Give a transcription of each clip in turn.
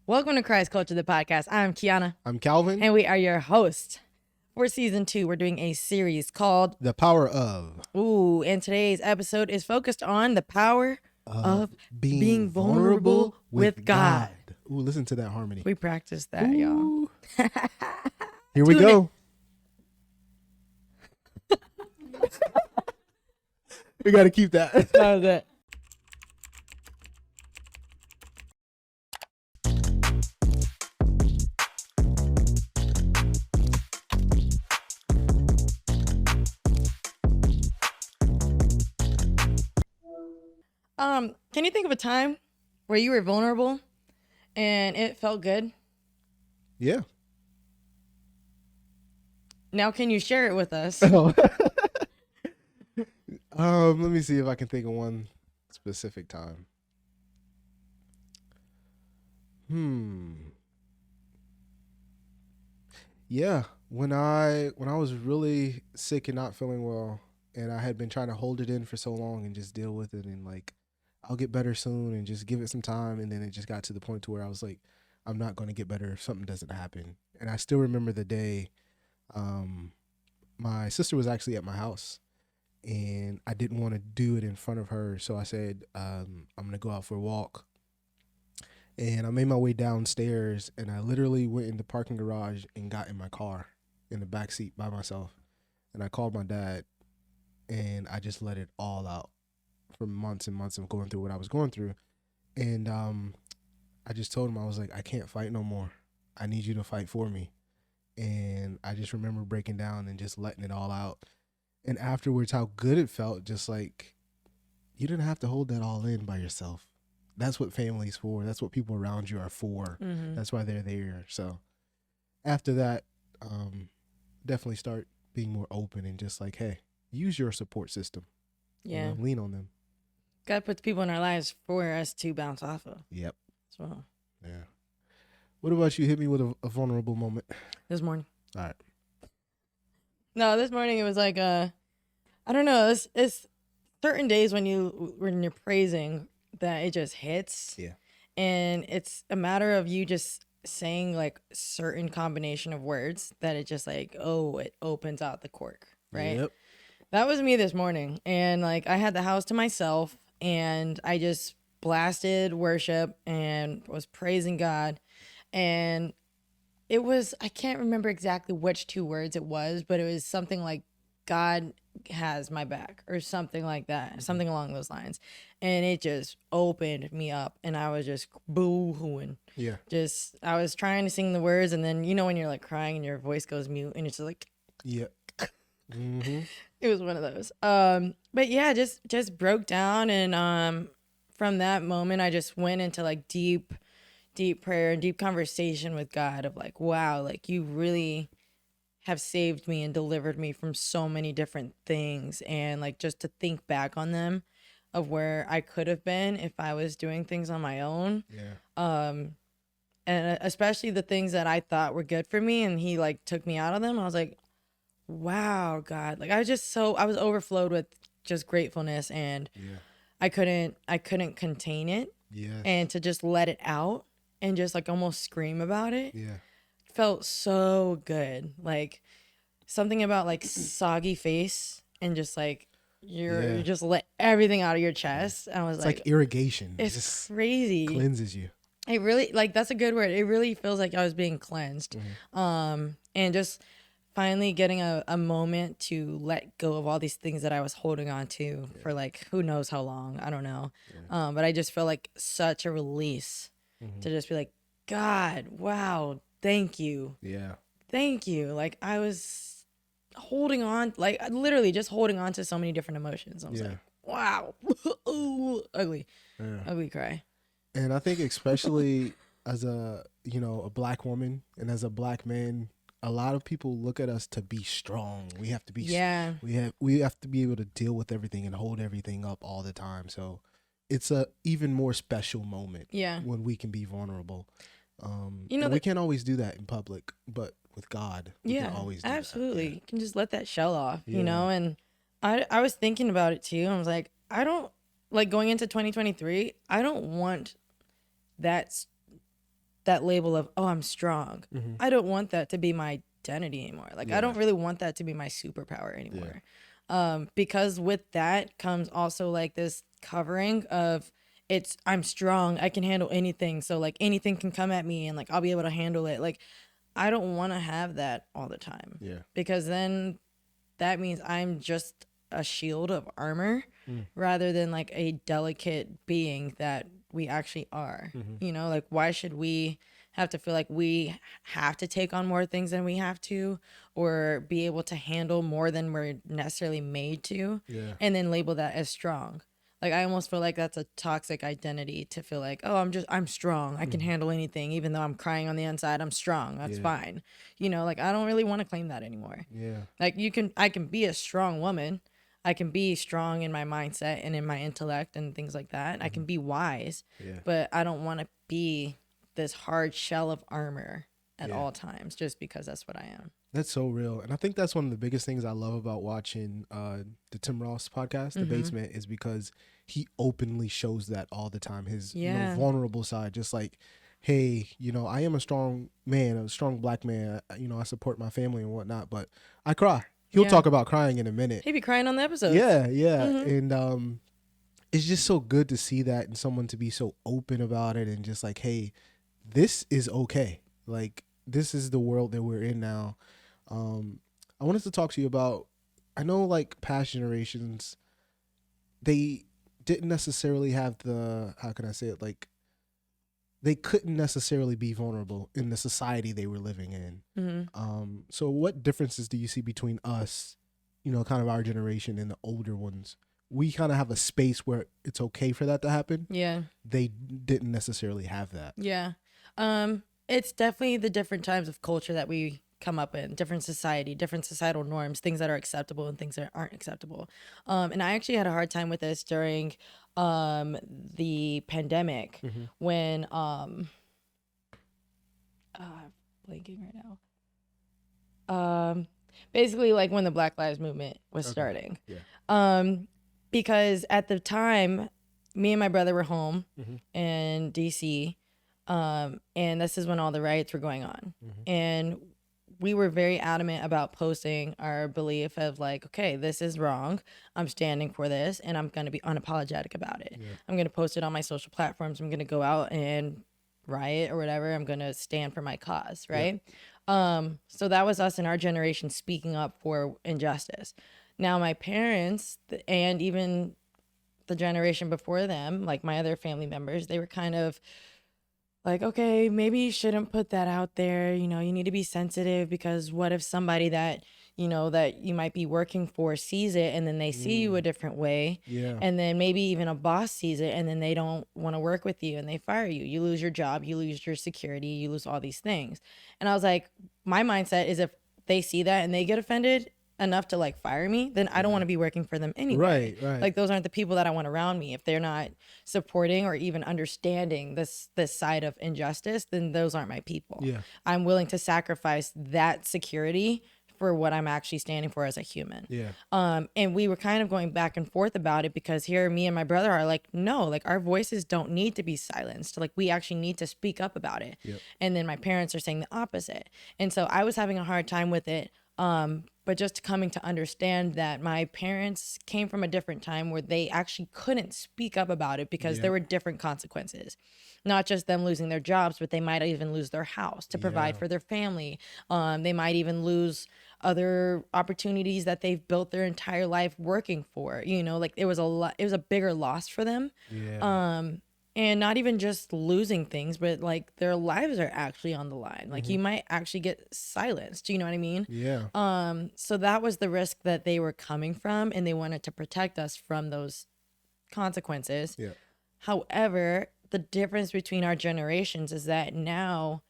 Welcome to Christ Culture, the podcast. I'm Kiana. I'm Calvin. And we are your hosts. For season 2, we're doing a series called The Power of. And today's episode is focused on the power of being vulnerable with God. Ooh, listen to that harmony. We practiced that, y'all. Here we go. We got to keep that. That was it. Can you think of a time where you were vulnerable and it felt good? Yeah. Now, can you share it with us? Let me see if I can think of one specific time. Yeah, when I was really sick and not feeling well, and I had been trying to hold it in for so long and just deal with it, and like, I'll get better soon and just give it some time, and then it just got to the point to where I was like, I'm not going to get better if something doesn't happen. And I still remember the day, my sister was actually at my house, and I didn't want to do it in front of her, so I said, I'm going to go out for a walk. And I made my way downstairs, and I literally went in the parking garage and got in my car in the back seat by myself. And I called my dad, and I just let it all out for months and months of going through what I was going through. And I just told him, I was like, I can't fight no more. I need you to fight for me. And I just remember breaking down and just letting it all out. And afterwards, how good it felt, just like, you didn't have to hold that all in by yourself. That's what family's for. That's what people around you are for. Mm-hmm. That's why they're there. So after that, definitely start being more open and just like, hey, use your support system. Yeah. You know, lean on them. God puts people in our lives for us to bounce off of. Yep. So, yeah. What about you? Hit me with a vulnerable moment. This morning. All right. No, this morning it was like, I don't know. It's certain days when you're praising that it just hits. Yeah. And it's a matter of you just saying like certain combination of words that it just like, it opens out the cork, right? Yep. That was me this morning. And like I had the house to myself and I just blasted worship and was praising God. And it was, I can't remember exactly which 2 words it was, but it was something like God has my back or something like that, something along those lines. And it just opened me up and I was just boo-hooing. Yeah. Just, I was trying to sing the words and then, you know, when you're like crying and your voice goes mute and it's just like, yeah. Mm-hmm. It was one of those. But yeah, just broke down and from that moment I just went into like deep prayer and deep conversation with God of like, wow, like you really have saved me and delivered me from so many different things. And like, just to think back on them of where I could have been if I was doing things on my own. Yeah. And especially the things that I thought were good for me and he like took me out of them. I was like, wow, God, like I was overflowed with just gratefulness and Yeah. I couldn't contain it. Yes. And to just let it out and just like almost scream about it. Yeah. Felt so good. Like something about like soggy face and just like you just let everything out of your chest. I was It's like irrigation. it's just crazy. cleanses you. It really, like, that's a good word. It really feels like I was being cleansed. Mm-hmm. And just finally getting a moment to let go of all these things that I was holding on to for like who knows how long. I don't know. Yeah. But I just feel like such a release to just be like, God, wow, thank you. Yeah. Thank you. Like I was holding on, like literally just holding on to so many different emotions. I was like, wow. Ooh, ugly. Yeah. Ugly cry. And I think especially as a Black woman and as a Black man, a lot of people look at us to be strong. We have to be, we have to be able to deal with everything and hold everything up all the time. So it's a even more special moment when we can be vulnerable. We can't always do that in public, but with God, we can always do absolutely. that. You can just let that shell off, you know? And I was thinking about it too. I was like, I don't, like going into 2023, I don't want that that label of, oh, I'm strong. Mm-hmm. I don't want that to be my identity anymore. Like, I Yeah. don't really want that to be my superpower Yeah. anymore. Because with that comes also like this covering of, I'm strong, I can handle anything. So like anything can come at me and like I'll be able to handle it. Like, I don't want to have that all the time. Yeah. Because then that means I'm just a shield of armor Mm. rather than like a delicate being that we actually are. Mm-hmm. You know, like why should we have to feel like we have to take on more things than we have to, or be able to handle more than we're necessarily made to, Yeah. and then label that as strong? Like, I almost feel like that's a toxic identity to feel like, oh, I'm strong. I can handle anything. Even though I'm crying on the inside, I'm strong. That's Yeah. fine. You know, like I don't really want to claim that anymore. Yeah. Like I can be a strong woman. I can be strong in my mindset and in my intellect and things like that. I can be wise, Yeah. but I don't want to be this hard shell of armor at Yeah. all times just because that's what I am. That's so real. And I think that's one of the biggest things I love about watching the Tim Ross podcast, The Basement, is because he openly shows that all the time. His vulnerable side, just like, hey, I am a strong man, a strong black man. I support my family and whatnot, but I cry. He'll talk about crying in a minute. He'd be crying on the episode. Yeah, yeah. And it's just so good to see that and someone to be so open about it and just like, hey, this is okay. Like, this is the world that we're in now. I wanted to talk to you about, I know like past generations, they didn't necessarily have how can I say it? Like, they couldn't necessarily be vulnerable in the society they were living in. Mm-hmm. So what differences do you see between us, kind of our generation, and the older ones? We kind of have a space where it's okay for that to happen. Yeah. They didn't necessarily have that. Yeah. It's definitely the different times of culture that we come up in, different society, different societal norms, things that are acceptable and things that aren't acceptable. And I actually had a hard time with this during the pandemic when I'm blanking right now. Basically like when the Black Lives Movement was starting. Yeah. Because at the time, me and my brother were home in DC. And this is when all the riots were going on. And we were very adamant about posting our belief of like, okay, this is wrong. I'm standing for this and I'm going to be unapologetic about it. Yeah. I'm going to post it on my social platforms. I'm going to go out and riot or whatever. I'm going to stand for my cause. Right. Yeah. So that was us in our generation speaking up for injustice. Now my parents and even the generation before them, like my other family members, they were kind of like, okay, maybe you shouldn't put that out there. You need to be sensitive because what if somebody that you might be working for sees it and then they see you a different way. Yeah. And then maybe even a boss sees it and then they don't want to work with you and they fire you. You lose your job, you lose your security, you lose all these things. And I was like, my mindset is if they see that and they get offended enough to like fire me, then I don't want to be working for them anyway. Right. Like those aren't the people that I want around me. If they're not supporting or even understanding this side of injustice, then those aren't my people. Yeah. I'm willing to sacrifice that security for what I'm actually standing for as a human. Yeah. And we were kind of going back and forth about it because here me and my brother are like, no, like our voices don't need to be silenced. Like we actually need to speak up about it. Yep. And then my parents are saying the opposite. And so I was having a hard time with it. But just coming to understand that my parents came from a different time where they actually couldn't speak up about it because there were different consequences. Not just them losing their jobs, but they might even lose their house to provide for their family. They might even lose other opportunities that they've built their entire life working for. Like it was a bigger loss for them. Yeah. And not even just losing things, but like their lives are actually on the line. Like you might actually get silenced. You know what I mean? Yeah. So that was the risk that they were coming from, and they wanted to protect us from those consequences. Yeah. However, the difference between our generations is that now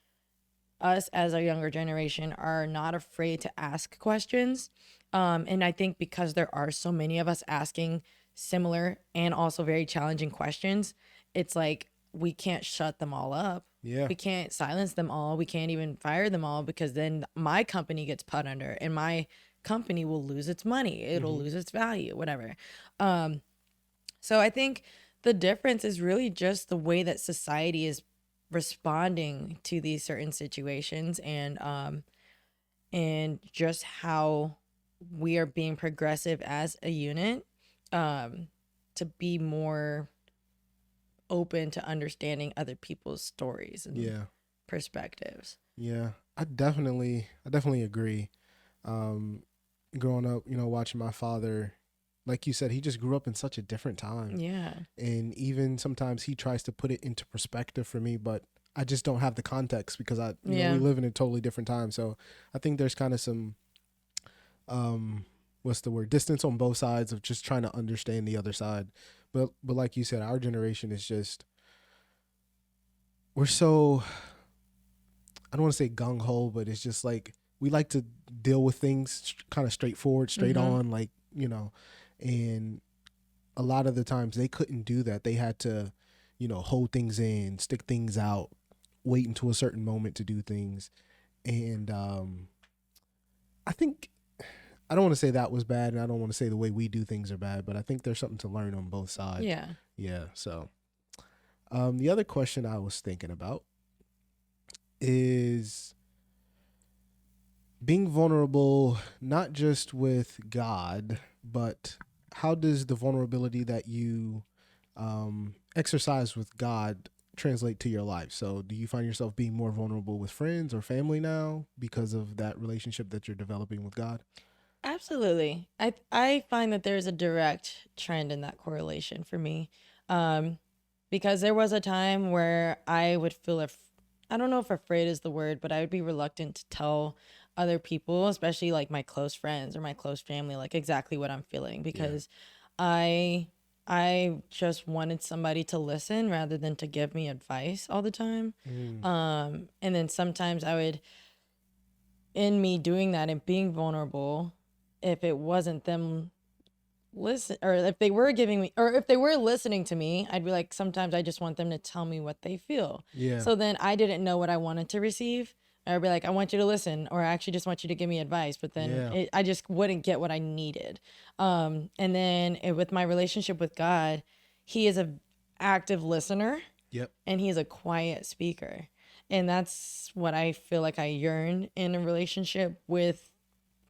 us as a younger generation are not afraid to ask questions. And I think because there are so many of us asking similar and also very challenging questions, it's like we can't shut them all up. Yeah. We can't silence them all. We can't even fire them all because then my company gets put under and my company will lose its money. It'll lose its value, whatever. So I think the difference is really just the way that society is responding to these certain situations, and just how we are being progressive as a unit, to be more open to understanding other people's stories and Yeah. perspectives. Yeah. I definitely agree. Um, growing up, watching my father, like you said, he just grew up in such a different time. Yeah. And even sometimes he tries to put it into perspective for me, but I just don't have the context because we Yeah. live in a totally different time. So I think there's kind of some, what's the word, distance on both sides of just trying to understand the other side. But like you said, our generation is just, we're so, I don't want to say gung ho, but it's just like we like to deal with things kind of straightforward, straight Mm-hmm. on, like, and a lot of the times they couldn't do that. They had to, hold things in, stick things out, wait until a certain moment to do things. And I think, I don't want to say that was bad, and I don't want to say the way we do things are bad, but I think there's something to learn on both sides. Yeah. Yeah. So the other question I was thinking about is being vulnerable, not just with God, but how does the vulnerability that you exercise with God translate to your life? So do you find yourself being more vulnerable with friends or family now because of that relationship that you're developing with God? Absolutely. I find that there's a direct trend in that correlation for me. Um, because there was a time where I would feel, I don't know if afraid is the word, but I would be reluctant to tell other people, especially like my close friends or my close family, like exactly what I'm feeling, because I I just wanted somebody to listen rather than to give me advice all the time. Mm. And then sometimes I would, in me doing that and being vulnerable, if it wasn't them listen, or if they were giving me, or if they were listening to me, I'd be like, sometimes I just want them to tell me what they feel. Yeah. So then I didn't know what I wanted to receive. I'd be like, I want you to listen, or I actually just want you to give me advice. But then Yeah. I just wouldn't get what I needed. And then with my relationship with God, He is a active listener Yep. and He is a quiet speaker. And that's what I feel like I yearn in a relationship with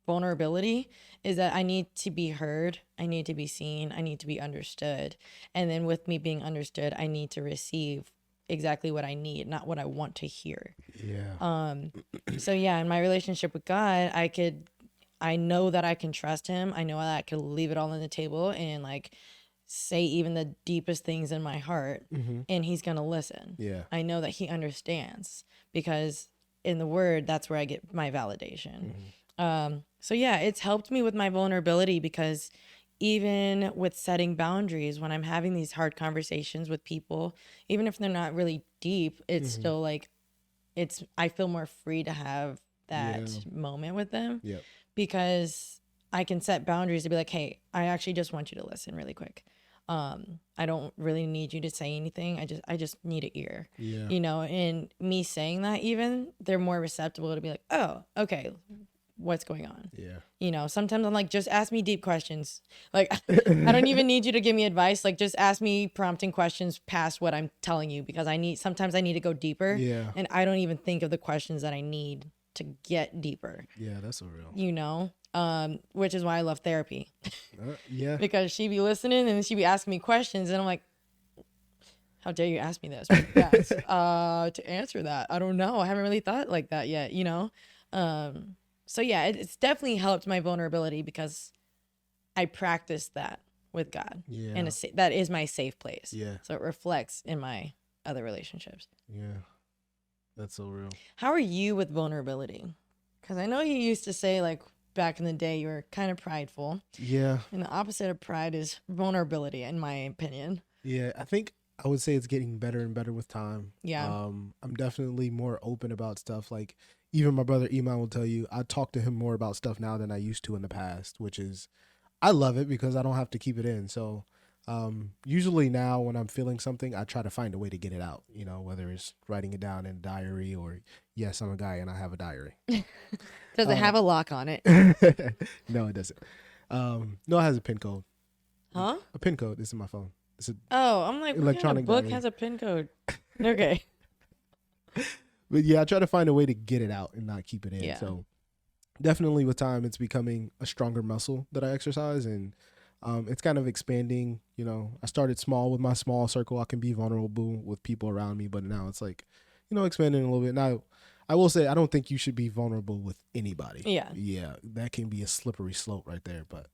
vulnerability, is that I need to be heard, I need to be seen, I need to be understood. And then with me being understood, I need to receive exactly what I need, not what I want to hear. Yeah. So yeah, in my relationship with God, I know that I can trust Him. I know that I can leave it all on the table and like say even the deepest things in my heart, Mm-hmm. and He's going to listen. Yeah. I know that He understands because in the Word, that's where I get my validation. So yeah, it's helped me with my vulnerability, because even with setting boundaries, when I'm having these hard conversations with people, even if they're not really deep, it's Mm-hmm. still like, I feel more free to have Yeah. that moment with them, Yep. because I can set boundaries to be like, hey, I actually just want you to listen really quick. I don't really need you to say anything. I just need an ear, Yeah. and me saying that, even they're more receptive to be like, oh, okay, what's going on? Yeah. Sometimes I'm like, just ask me deep questions. Like, I don't even need you to give me advice. Like, just ask me prompting questions past what I'm telling you, because sometimes I need to go deeper, Yeah. and I don't even think of the questions that I need to get deeper, Yeah. That's so real. which is why I love therapy, Yeah. because she be listening and she be asking me questions, and I'm like, how dare you ask me this? But yes, to answer that, I don't know. I haven't really thought like that yet. So yeah, it's definitely helped my vulnerability, because I practice that with God, Yeah. and that is my safe place. Yeah. So it reflects in my other relationships. Yeah. That's so real. How are you with vulnerability? Because I know you used to say, like, back in the day, you were kind of prideful, Yeah. and the opposite of pride is vulnerability, in my opinion. Yeah. I think I would say it's getting better and better with time. Yeah. I'm definitely more open about stuff. Like even my brother Iman will tell you, I talk to him more about stuff now than I used to in the past, which is, I love it because I don't have to keep it in. So usually now when I'm feeling something, I try to find a way to get it out, whether it's writing it down in a diary or, yes, I'm a guy and I have a diary. Does it have a lock on it? No, it doesn't. No, it has a pin code. Huh? A pin code is in my phone. It's an Oh, I'm like, what kind of electronic book diary. has a pin code? Okay. But yeah, I try to find a way to get it out and not keep it in. Yeah. So definitely with time, it's becoming a stronger muscle that I exercise, and it's kind of expanding. You know, I started small with my small circle. I can be vulnerable with people around me, but now it's like, you know, expanding a little bit. Now, I will say I don't think you should be vulnerable with anybody. Yeah. Yeah, that can be a slippery slope right there. But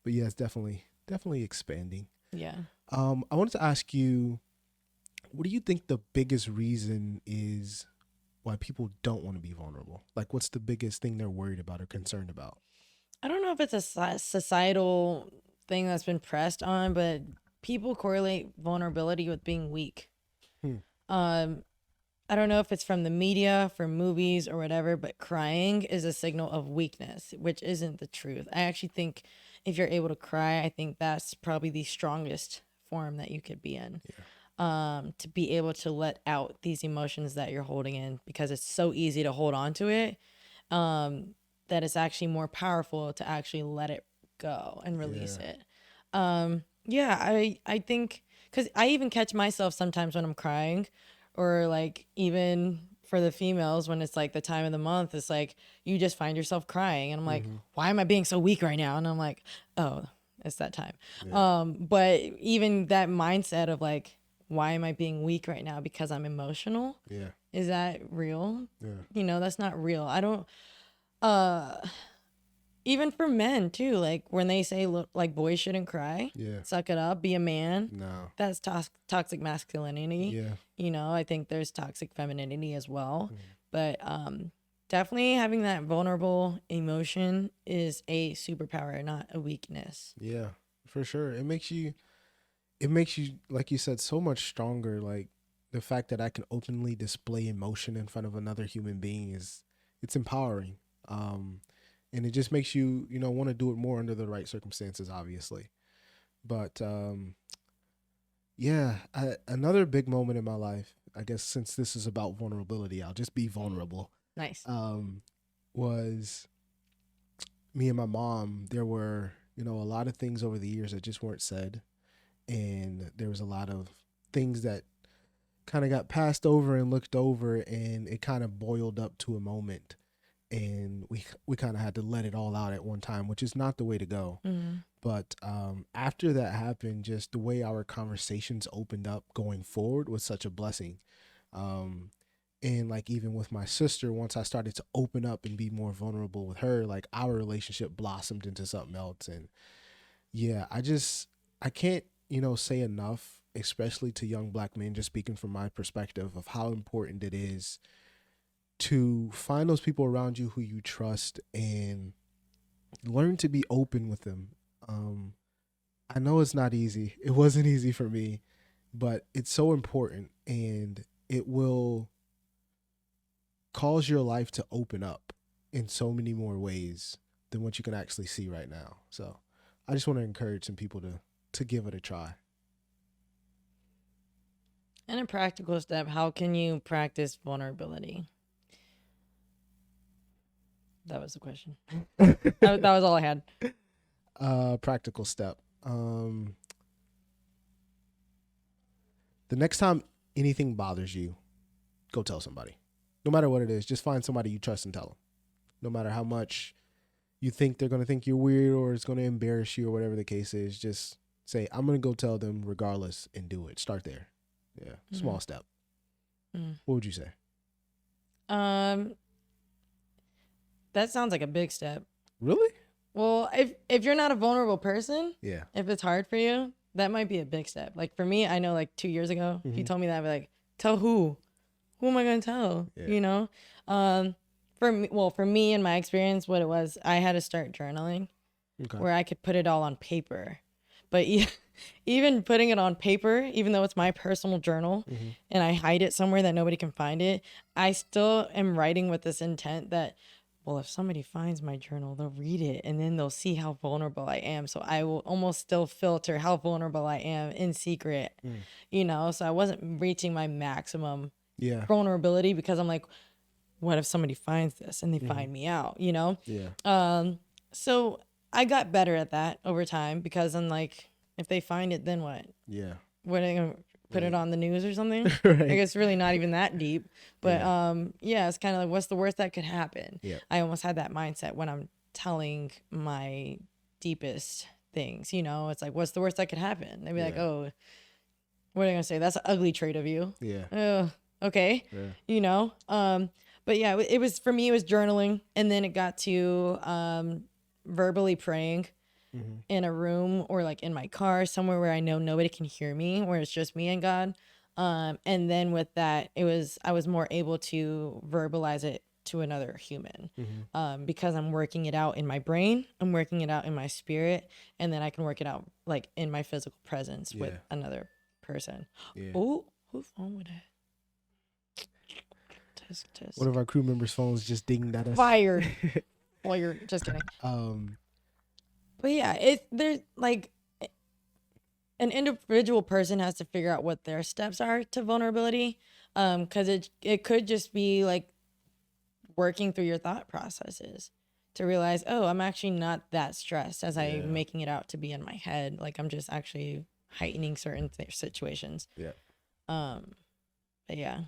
yeah, it's definitely expanding. Yeah. I wanted to ask you, what do you think the biggest reason is why people don't want to be vulnerable? Like, what's the biggest thing they're worried about or concerned about? I don't know if it's a societal thing that's been pressed on, but people correlate vulnerability with being weak. Hmm. Um, I don't know if it's from the media, from movies, or whatever, but crying is a signal of weakness, which isn't the truth. I actually think if you're able to cry, I think that's probably the strongest form that you could be in. Yeah. To be able to let out these emotions that you're holding in, because it's so easy to hold on to it, that it's actually more powerful to actually let it go and release Yeah. it. Yeah, I think, because I even catch myself sometimes when I'm crying, or like even for the females when it's like the time of the month, it's like you just find yourself crying, and I'm like, Mm-hmm. why am I being so weak right now? And I'm like, oh, it's that time. Yeah. But even that mindset of like, why am I being weak right now because I'm emotional? Yeah. Is that real? Yeah. You know, that's not real. I don't uh even for men too, like when they say, look, like boys shouldn't cry, Yeah. suck it up, be a man. No. That's toxic masculinity. Yeah. You know, I think there's toxic femininity as well. Mm. But definitely having that vulnerable emotion is a superpower, not a weakness. Yeah. For sure. It makes you, like you said, so much stronger. Like the fact that I can openly display emotion in front of another human being it's empowering. And it just makes you, you know, want to do it more under the right circumstances, obviously. But yeah, another big moment in my life, I guess, since this is about vulnerability, I'll just be vulnerable. Nice. Was me and my mom. There were, you know, a lot of things over the years that just weren't said, and there was a lot of things that kind of got passed over and looked over, and it kind of boiled up to a moment, and we kind of had to let it all out at one time, which is not the way to go. Mm-hmm. But after that happened, just the way our conversations opened up going forward was such a blessing. Um, and like even with my sister, once I started to open up and be more vulnerable with her, like our relationship blossomed into something else. And yeah, I can't, you know, say enough, especially to young black men, just speaking from my perspective of how important it is to find those people around you who you trust and learn to be open with them. I know it's not easy. It wasn't easy for me, but it's so important, and it will cause your life to open up in so many more ways than what you can actually see right now. So I just want to encourage some people to give it a try. And a practical step, how can you practice vulnerability? That was the question. That was all I had. Practical step. The next time anything bothers you, go tell somebody. No matter what it is, just find somebody you trust and tell them. No matter how much you think they're going to think you're weird or it's going to embarrass you or whatever the case is, just say, I'm going to go tell them regardless and do it. Start there. Yeah. Mm-hmm. Small step. Mm. What would you say? That sounds like a big step. Really? Well, if you're not a vulnerable person, Yeah. if it's hard for you, that might be a big step. Like for me, I know like 2 years ago, if you told me that, I'd be like, tell who? Who am I going to tell? Yeah. You know? For me in my experience, what it was, I had to start journaling Okay. where I could put it all on paper. But even putting it on paper, even though it's my personal journal and I hide it somewhere that nobody can find it, I still am writing with this intent that, well, if somebody finds my journal, they'll read it and then they'll see how vulnerable I am. So I will almost still filter how vulnerable I am in secret, you know? So I wasn't reaching my maximum Yeah. vulnerability because I'm like, what if somebody finds this and they find me out, you know? Yeah. So I got better at that over time because I'm like, if they find it, then what? Yeah. What are they gonna put it on the news or something. Right. Like it's really not even that deep. But Yeah. it's kind of like, what's the worst that could happen? Yeah. I almost had that mindset when I'm telling my deepest things, you know, it's like, what's the worst that could happen? They'd be like, Yeah. oh, what are they gonna say? That's an ugly trait of you. Yeah. Okay. Yeah. You know? But yeah, it was, for me, it was journaling. And then it got to verbally praying in a room or like in my car, somewhere where I know nobody can hear me, where it's just me and God. And then with that, I was more able to verbalize it to another human, because I'm working it out in my brain, I'm working it out in my spirit, and then I can work it out like in my physical presence with another person. Yeah. Oh, whose phone would it? Tisk, tisk. One of our crew members' phones just dinged at us. Fired. Well, you're just kidding. But yeah, there's like an individual person has to figure out what their steps are to vulnerability, because it could just be like working through your thought processes to realize, oh, I'm actually not that stressed as I'm making it out to be in my head. Like I'm just actually heightening certain situations. Yeah. But yeah.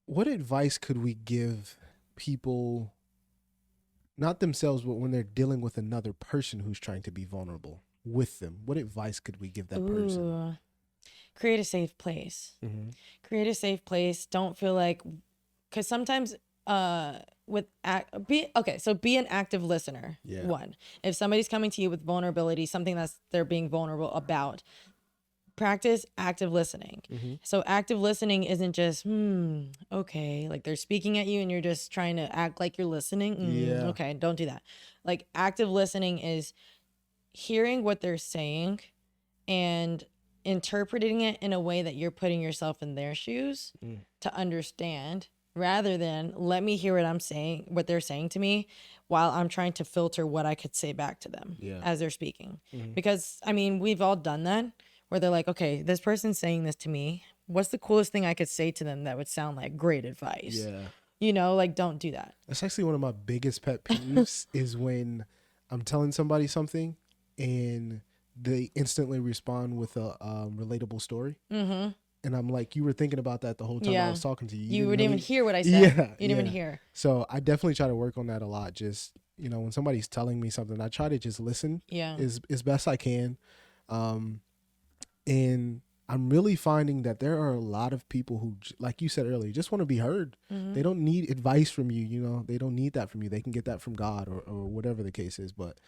What advice could we give people, not themselves, but when they're dealing with another person who's trying to be vulnerable with them? What advice could we give that person? Create a safe place. Create a safe place. Don't feel like, because sometimes be an active listener. Yeah. One, if somebody's coming to you with vulnerability, something that's they're being vulnerable about, practice active listening. So active listening isn't just okay, like they're speaking at you and you're just trying to act like you're listening. Okay, don't do that. Like active listening is hearing what they're saying and interpreting it in a way that you're putting yourself in their shoes to understand, rather than let me hear what I'm saying, what they're saying to me, while I'm trying to filter what I could say back to them as they're speaking. Because I mean, we've all done that, where they're like, okay, this person's saying this to me. What's the coolest thing I could say to them that would sound like great advice? Yeah. You know, like don't do that. That's actually one of my biggest pet peeves is when I'm telling somebody something and they instantly respond with a relatable story. And I'm like, you were thinking about that the whole time I was talking to you. You wouldn't even hear what I said. Yeah, you didn't even hear. So I definitely try to work on that a lot. Just, you know, when somebody's telling me something, I try to just listen as best I can. And I'm really finding that there are a lot of people who, like you said earlier, just want to be heard. They don't need advice from you. You know, they don't need that from you. They can get that from God or whatever the case is, but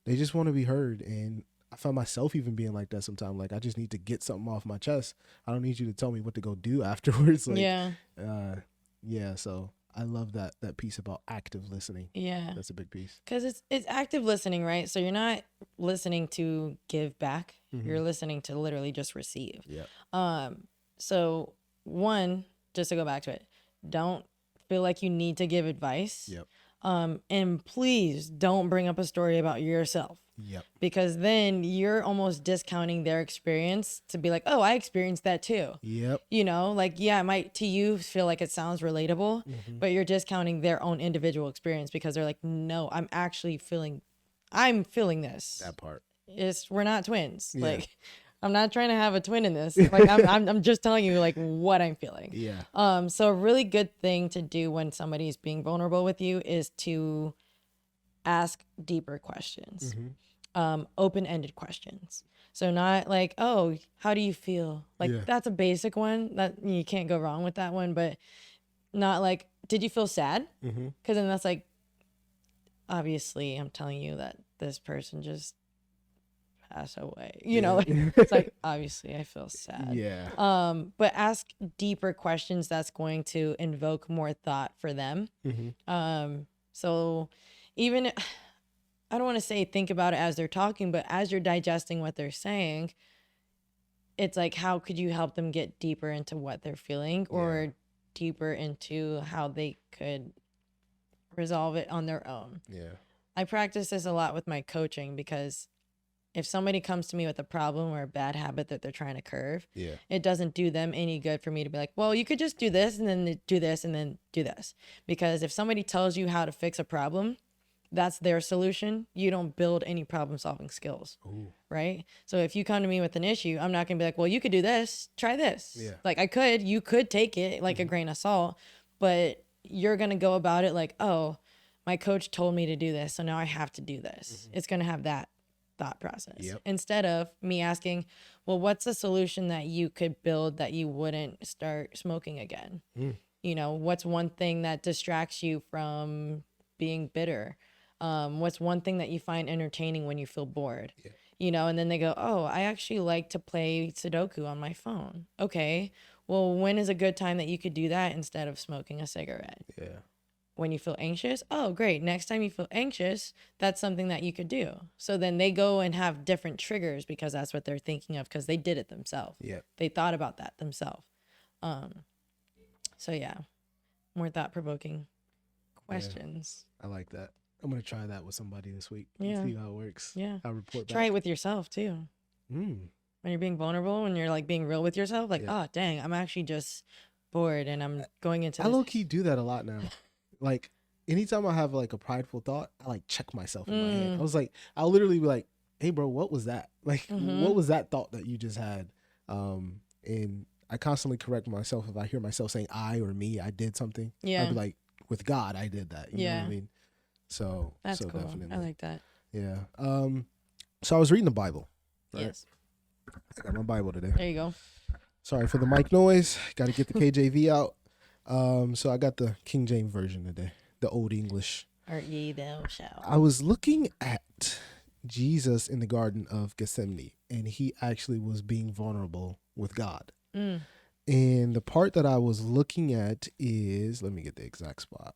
they just want to be heard. And I find myself even being like that sometimes. Like, I just need to get something off my chest. I don't need you to tell me what to go do afterwards. Like, so I love that piece about active listening. Yeah. That's a big piece. Because it's active listening, right? So you're not listening to give back. You're listening to literally just receive. Yeah. So one, just to go back to it, don't feel like you need to give advice. Yep. And please don't bring up a story about yourself. Yep. Because then you're almost discounting their experience to be like, oh, I experienced that too. Yep. You know, like, yeah, it might to you feel like it sounds relatable, but you're discounting their own individual experience because they're like, no, I'm feeling this. That part. We're not twins. Yeah. Like, I'm not trying to have a twin in this. Like, I'm just telling you like what I'm feeling. Yeah. So a really good thing to do when somebody's being vulnerable with you is to ask deeper questions. Open-ended questions. So not like, oh, how do you feel? Like that's a basic one that you can't go wrong with that one, but not like, did you feel sad? Because then that's like, obviously I'm telling you that this person just passed away. You know, like, it's like, obviously I feel sad. Yeah. But ask deeper questions that's going to invoke more thought for them. So even I don't want to say think about it as they're talking, but as you're digesting what they're saying, it's like, how could you help them get deeper into what they're feeling or deeper into how they could resolve it on their own? Yeah. I practice this a lot with my coaching because if somebody comes to me with a problem or a bad habit that they're trying to curb, it doesn't do them any good for me to be like, well, you could just do this and then do this and then do this. Because if somebody tells you how to fix a problem, that's their solution, you don't build any problem solving skills. Ooh. Right. So if you come to me with an issue, I'm not gonna be like, well, you could do this, try this. Yeah. Like you could take it like a grain of salt, but you're gonna go about it like, oh, my coach told me to do this, so now I have to do this. It's gonna have that thought process. Yep. Instead of me asking, well, what's a solution that you could build that you wouldn't start smoking again? You know, what's one thing that distracts you from being bitter? What's one thing that you find entertaining when you feel bored? Yeah. You know, and then they go, oh, I actually like to play Sudoku on my phone. Okay, well, when is a good time that you could do that instead of smoking a cigarette? Yeah. When you feel anxious, oh, great. Next time you feel anxious, that's something that you could do. So then they go and have different triggers because that's what they're thinking of because they did it themselves. Yeah. They thought about that themselves. So yeah, more thought-provoking questions. I like that. I'm gonna try that with somebody this week. Yeah. See how it works. Yeah. I'll report back. Try it with yourself too. Mm. When you're being vulnerable, when you're like being real with yourself, like, oh, dang, I'm actually just bored and I'm going into I low key do that a lot now. Like anytime I have like a prideful thought, I like check myself in my head. I was like, I'll literally be like, hey bro, what was that? Like what was that thought that you just had? And I constantly correct myself if I hear myself saying I or me, I did something. Yeah. I'd be like, with God, I did that. You know what I mean? So that's so cool. definitely. I like that. Yeah. So I was reading the Bible. Right? Yes. I got my Bible today. There you go. Sorry for the mic noise. Got to get the KJV out. So I got the King James version today, the Old English. Art ye thou shalt. I was looking at Jesus in the Garden of Gethsemane, and he actually was being vulnerable with God. And the part that I was looking at is, let me get the exact spot.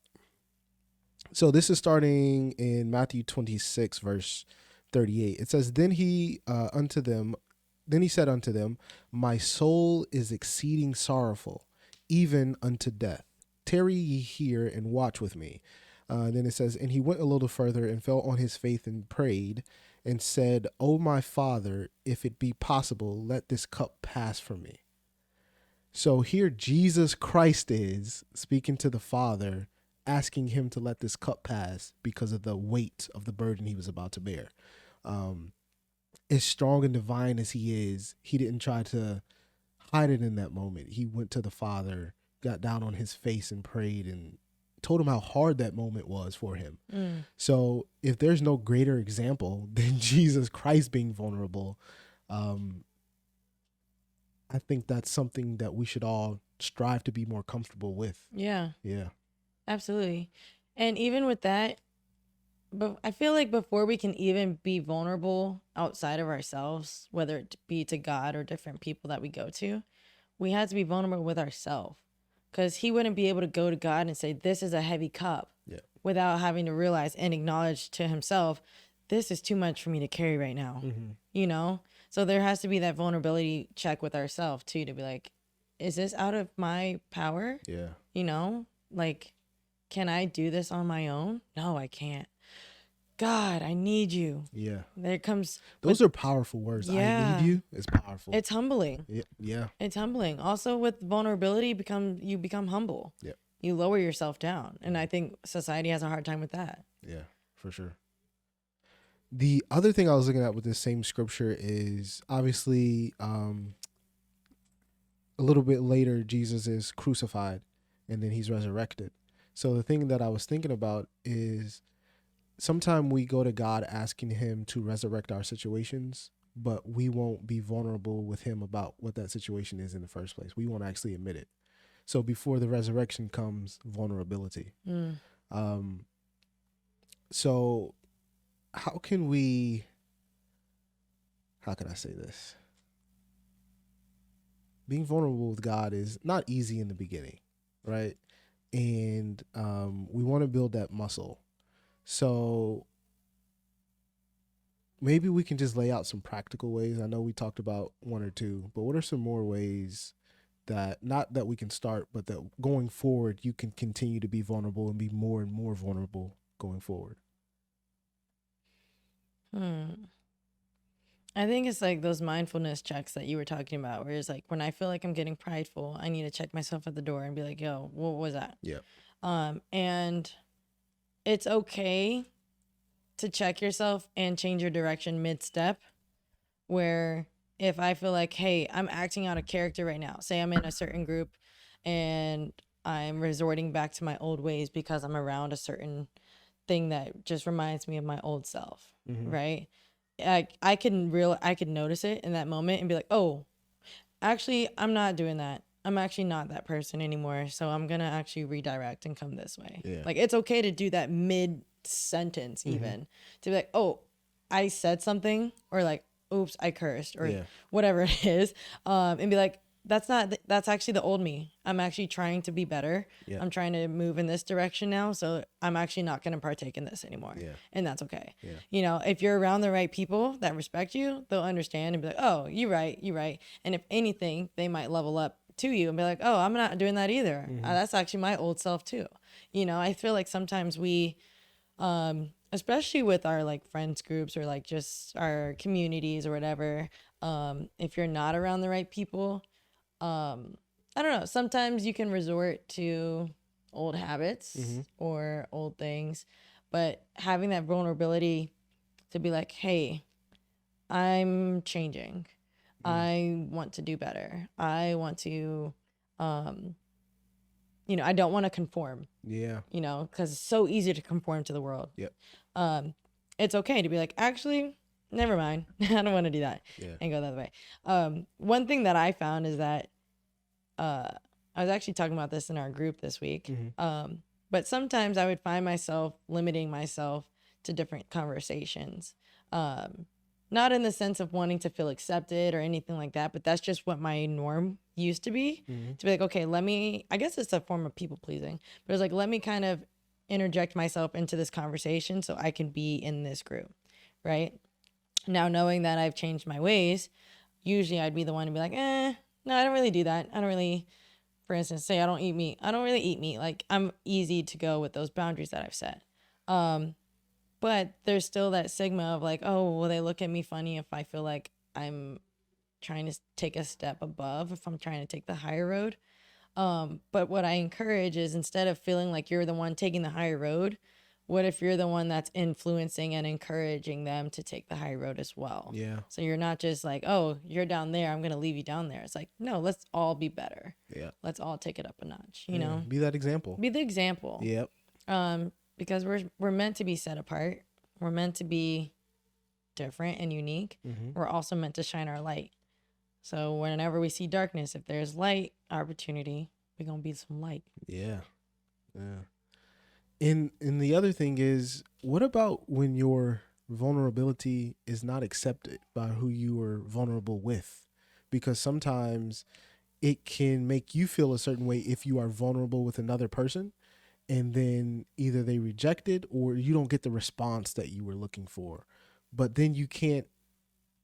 So this is starting in Matthew 26, verse 38. It says, Then he said unto them, My soul is exceeding sorrowful, even unto death. Tarry ye here and watch with me. Then it says, And he went a little further and fell on his face and prayed and said, O my Father, if it be possible, let this cup pass from me. So here Jesus Christ is speaking to the Father, asking him to let this cup pass because of the weight of the burden he was about to bear. As strong and divine as he is, he didn't try to hide it in that moment. He went to the Father, got down on his face and prayed and told him how hard that moment was for him. So if there's no greater example than Jesus Christ being vulnerable, I think that's something that we should all strive to be more comfortable with. Yeah. Yeah. Absolutely. And even with that, but I feel like before we can even be vulnerable outside of ourselves, whether it be to God or different people that we go to, we have to be vulnerable with ourselves. Because he wouldn't be able to go to God and say, this is a heavy cup, without having to realize and acknowledge to himself, this is too much for me to carry right now. You know? So there has to be that vulnerability check with ourselves too, to be like, is this out of my power? Yeah. You know? Like, can I do this on my own? No, I can't. God, I need you. Yeah. There comes. Those are powerful words. Yeah. I need you. It's powerful. It's humbling. Yeah. It's humbling. Also, with vulnerability, you become humble. Yeah. You lower yourself down, and I think society has a hard time with that. Yeah, for sure. The other thing I was looking at with this same scripture is obviously a little bit later, Jesus is crucified and then he's resurrected. So the thing that I was thinking about is sometimes we go to God asking him to resurrect our situations, but we won't be vulnerable with him about what that situation is in the first place. We won't actually admit it. So before the resurrection comes vulnerability. So how can I say this? Being vulnerable with God is not easy in the beginning, right? And we want to build that muscle. So maybe we can just lay out some practical ways. I know we talked about one or two, but what are some more ways that, not that we can start, but that going forward, you can continue to be vulnerable and be more and more vulnerable going forward? I think it's like those mindfulness checks that you were talking about, where it's like, when I feel like I'm getting prideful, I need to check myself at the door and be like, yo, what was that? Yeah. And it's okay to check yourself and change your direction mid-step, where if I feel like, hey, I'm acting out of character right now, say I'm in a certain group and I'm resorting back to my old ways because I'm around a certain thing that just reminds me of my old self, right? I could notice it in that moment and be like, oh, actually, I'm not doing that. I'm actually not that person anymore. So I'm going to actually redirect and come this way. Yeah. Like, it's okay to do that mid sentence, even to be like, oh, I said something, or like, oops, I cursed, or whatever it is. And be like, that's actually the old me. I'm actually trying to be better. Yeah. I'm trying to move in this direction now. So I'm actually not going to partake in this anymore. Yeah. And that's okay. Yeah. You know, if you're around the right people that respect you, they'll understand and be like, oh, you're right. You're right. And if anything, they might level up to you and be like, oh, I'm not doing that either. That's actually my old self too. You know, I feel like sometimes we, especially with our like friends groups or like just our communities or whatever, if you're not around the right people, I don't know, sometimes you can resort to old habits or old things, but having that vulnerability to be like, hey, I'm changing. I want to do better. I want to, you know, I don't want to conform. Yeah. You know, because it's so easy to conform to the world. Yep. It's okay to be like, actually, never mind. I don't want to do that and go the other way. One thing that I found is that I was actually talking about this in our group this week. But sometimes I would find myself limiting myself to different conversations. Not in the sense of wanting to feel accepted or anything like that, but that's just what my norm used to be. To be like, okay, I guess it's a form of people pleasing, but it's like, let me kind of interject myself into this conversation so I can be in this group, right? Now, knowing that I've changed my ways, usually I'd be the one to be like, no, I don't really do that. I don't really, for instance, say I don't eat meat. I don't really eat meat. Like, I'm easy to go with those boundaries that I've set. But there's still that stigma of like, oh, will they look at me funny if I feel like I'm trying to take a step above, if I'm trying to take the higher road? But what I encourage is, instead of feeling like you're the one taking the higher road, what if you're the one that's influencing and encouraging them to take the high road as well? Yeah. So you're not just like, oh, you're down there, I'm going to leave you down there. It's like, no, let's all be better. Yeah. Let's all take it up a notch, you know? Be that example. Be the example. Yep. Because we're meant to be set apart. We're meant to be different and unique. We're also meant to shine our light. So whenever we see darkness, if there's light opportunity, we're going to be some light. Yeah. Yeah. And the other thing is, what about when your vulnerability is not accepted by who you are vulnerable with? Because sometimes it can make you feel a certain way if you are vulnerable with another person, and then either they reject it or you don't get the response that you were looking for. But then you can't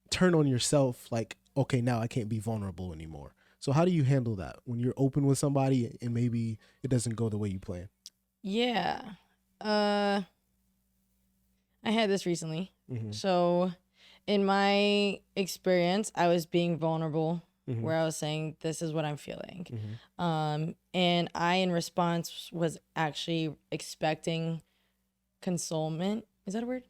turn on yourself like, okay, now I can't be vulnerable anymore. So how do you handle that when you're open with somebody and maybe it doesn't go the way you plan? Yeah. I had this recently. So in my experience, I was being vulnerable where I was saying, this is what I'm feeling. And I, in response, was actually expecting consolement. Is that a word?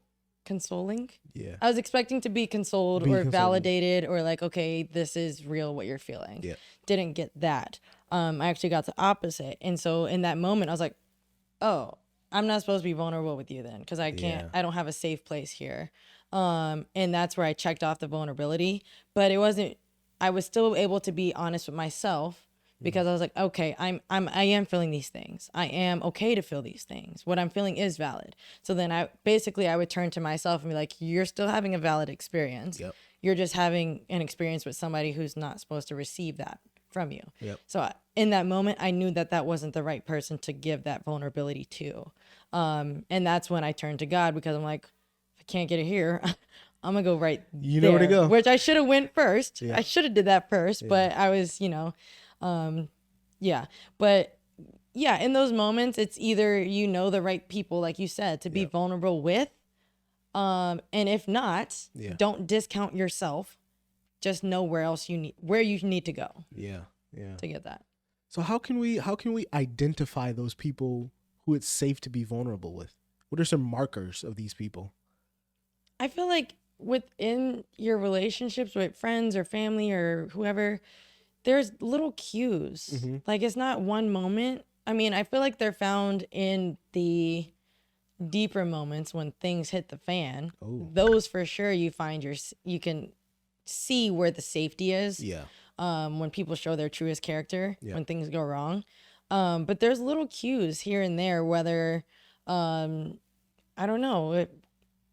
Consoling? Yeah. I was expecting to be consoled or validated or like, okay, this is real what you're feeling. Yeah. Didn't get that. I actually got the opposite. And so in that moment, I was like, oh, I'm not supposed to be vulnerable with you then, because I don't have a safe place here. And that's where I checked off the vulnerability. But I was still able to be honest with myself, because I was like, okay, I am feeling these things. I am okay to feel these things. What I'm feeling is valid. So then I would turn to myself and be like, you're still having a valid experience. Yep. You're just having an experience with somebody who's not supposed to receive that from you. Yep. So in that moment, I knew that wasn't the right person to give that vulnerability to. And that's when I turned to God, because I'm like, if I can't get it here, I'm gonna go right you there, know where to go. which I should have went first. Yeah. I should have did that first, but I was, yeah. But yeah, in those moments, it's either, the right people, like you said, to be vulnerable with. And if not, don't discount yourself. Just know where you need to go. Yeah. Yeah. To get that. So how can we identify those people who it's safe to be vulnerable with? What are some markers of these people? I feel like within your relationships with friends or family or whoever, there's little cues. Mm-hmm. Like it's not one moment. I mean, I feel like they're found in the deeper moments when things hit the fan. Oh. Those for sure you can see where the safety is. Yeah. When people show their truest character, Yeah. when things go wrong. But there's little cues here and there, whether I don't know,